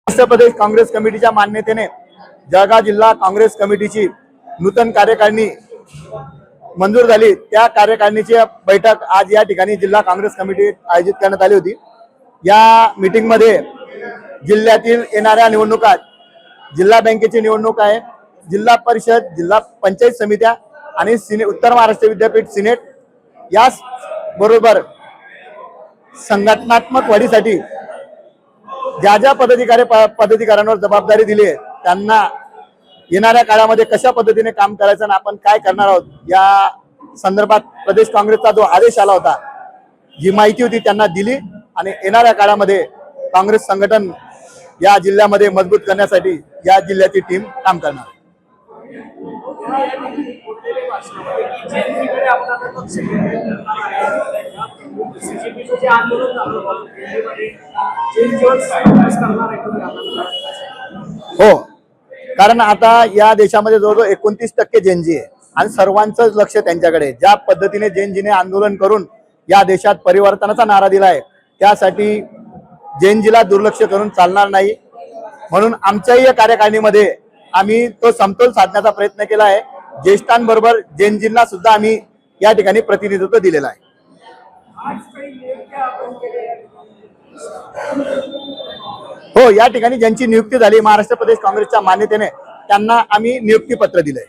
महाराष्ट्र प्रदेश काँग्रेस कमिटीच्या मान्यतेने जळगाव जिल्हा काँग्रेस कमिटीची नूतन कार्यकारिणी मंजूर झाली। त्या कार्यकारिणीची बैठक आज या ठिकाणी जिल्हा काँग्रेस कमिटी आयोजित करण्यात आली होती। या मीटिंग मध्ये जिल्ह्यातील येणाऱ्या निवडणुका, जिल्हा बँकेची निवडणूक आहे, जिल्हा परिषद, जिल्हा पंचायत समित्या आणि उत्तर महाराष्ट्र विद्यापीठ सिनेट, या बरोबर संघटनात्मक वाढीसाठी ज्या ज्या पदाधिकाऱ्यांवर जबाबदारी दिली आहे त्यांना येणाऱ्या काळामध्ये कशा पद्धतीने काम करायचं आणि आपण काय करणार आहोत या संदर्भात प्रदेश काँग्रेसचा जो आदेश आला होता, जी माहिती होती त्यांना दिली आणि येणाऱ्या काळामध्ये काँग्रेस संघटन या जिल्ह्यामध्ये मजबूत करण्यासाठी या जिल्ह्याची टीम काम करणार। हो, कारण आता या देशामध्ये जवळजवळ 29% जेनजी आहे आणि सर्वांचं लक्ष त्यांच्याकडे। ज्या पद्धतीने जेनजीने आंदोलन करून या देशात परिवर्तनाचा नारा दिला आहे, त्यासाठी जेनजीला दुर्लक्ष करून चालणार नाही। म्हणून आमच्याही या कार्यकारिणीमध्ये आम्ही तो समतोल साधण्याचा प्रयत्न केला आहे। ज्येष्ठांबरोबर जेनजींना सुद्धा आम्ही या ठिकाणी प्रतिनिधित्व दिलेलं आहे। हो, या ठिकाणी ज्यांची नियुक्ती झाली महाराष्ट्र प्रदेश काँग्रेसच्या मान्यतेने त्यांना आम्ही नियुक्ती पत्र दिलंय।